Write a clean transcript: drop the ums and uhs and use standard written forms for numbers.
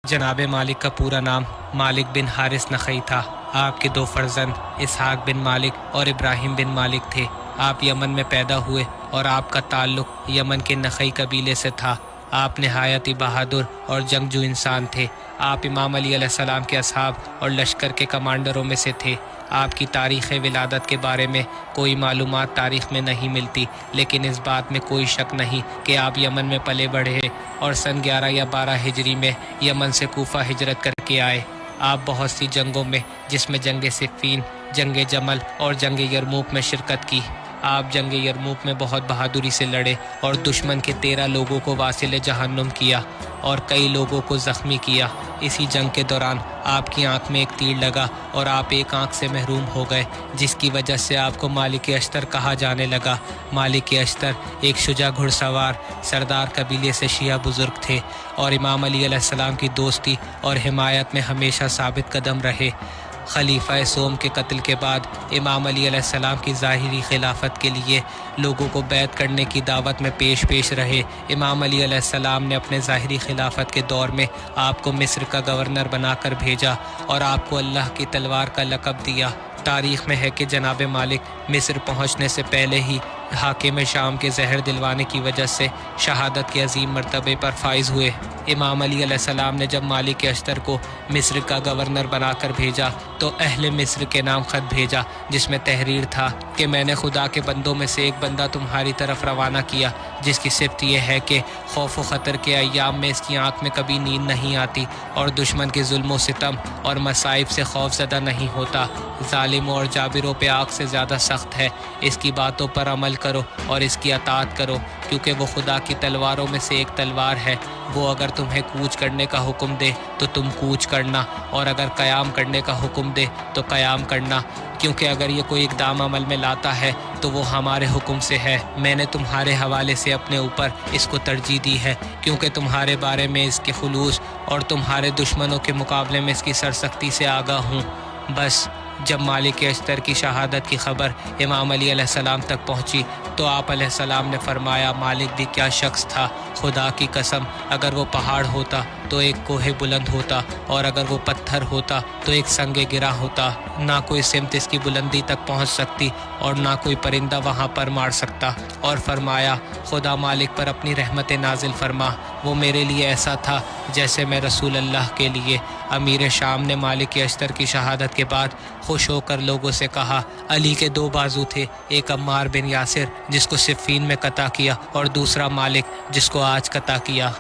जनाब मालिक का पूरा नाम मालिक बिन हारिस नखई था। आपके दो फर्जंद इसहाक बिन मालिक और इब्राहिम बिन मालिक थे। आप यमन में पैदा हुए और आपका ताल्लुक़ यमन के नखई कबीले से था। आप नहायत ही बहादुर और जंगजू इंसान थे। आप इमाम अली अलैहिस्सलाम के असहाब और लश्कर के कमांडरों में से थे। आपकी तारीख़ विलादत के बारे में कोई मालूमात तारीख़ में नहीं मिलती, लेकिन इस बात में कोई शक नहीं कि आप यमन में पले बढ़े और सन 11 या 12 हिजरी में यमन से कूफा हिजरत करके आए। आप बहुत सी जंगों में, जिसमें जंग सिफ़ीन, जंग जमल और जंग यरमूक में शिरकत की। आप जंग यरमूक में बहुत बहादुरी से लड़े और दुश्मन के 13 लोगों को वासिल जहन्नुम किया और कई लोगों को ज़ख्मी किया। इसी जंग के दौरान आपकी आंख में एक तीर लगा और आप एक आंख से महरूम हो गए, जिसकी वजह से आपको मालिक अश्तर कहा जाने लगा। मालिक अश्तर एक शुजा घुड़सवार सरदार कबीले से शिया बुज़ुर्ग थे और इमाम अली अलैहिस्सलाम की दोस्ती और हिमायत में हमेशा साबित कदम रहे। खलीफा सोम के कत्ल के बाद इमाम अली अलैहिस्सलाम की ज़ाहिरी खिलाफत के लिए लोगों को बैत करने की दावत में पेश रहे। इमाम अली अलैहिस्सलाम ने अपने ज़ाहिरी खिलाफत के दौर में आपको मिस्र का गवर्नर बनाकर भेजा और आपको अल्लाह की तलवार का लक़ब दिया। तारीख़ में है कि जनाब मालिक मिस्र पहुँचने से पहले ही हाकिम शाम के जहर दिलवाने की वजह से शहादत के अजीम मर्तबे पर फाइज हुए। इमाम अली अलैहिस्सलाम ने जब मालिक अश्तर को मिस्र का गवर्नर बनाकर भेजा तो अहले मिस्र के नाम ख़त भेजा, जिसमें तहरीर था कि मैंने खुदा के बंदों में से एक बंदा तुम्हारी तरफ रवाना किया, जिसकी सिफ़त यह है कि खौफ व ख़तर के अय्याम में इसकी आँख में कभी नींद नहीं आती और दुश्मन के जुल्म व सितम और मसाइब से खौफज़दा नहीं होता। ज़ालिमों और जाबिरों पे आग से ज़्यादा सख्त है। इसकी बातों पर अमल करो और इसकी अताअत करो, क्योंकि वो खुदा की तलवारों में से एक तलवार है। वो अगर तुम्हें कूच करने का हुक्म दे तो तुम कूच करना, और अगर क़याम करने का हुक्म दे तो क़याम करना, क्योंकि अगर ये कोई इक़दाम अमल में लाता है तो वो हमारे हुक्म से है। मैंने तुम्हारे हवाले से अपने ऊपर इसको तरजीह दी है, क्योंकि तुम्हारे बारे में इसके खुलूस और तुम्हारे दुश्मनों के मुकाबले में इसकी सरसख्ती से आगाह हूँ। बस जब मालिक अश्तर की शहादत की ख़बर इमाम अली अलैहिस्सलाम तक पहुँची तो आप अलैहिस्सलाम ने फरमाया, मालिक भी क्या शख्स था। खुदा की कसम, अगर वो पहाड़ होता तो एक कोहे बुलंद होता, और अगर वो पत्थर होता तो एक संगे गिरा होता। ना कोई सिमत इसकी बुलंदी तक पहुँच सकती और ना कोई परिंदा वहाँ पर मार सकता। और फरमाया, खुदा मालिक पर अपनी रहमत नाजिल फरमा। वो मेरे लिए ऐसा था जैसे मैं रसूल अल्लाह के लिए। अमीर शाम ने मालिक अश्तर की शहादत के बाद खुश होकर लोगों से कहा, अली के 2 बाजू थे, एक अम्मार बिन यासिर जिसको सिफ़ीन में कता किया और दूसरा मालिक जिसको आज कता किया।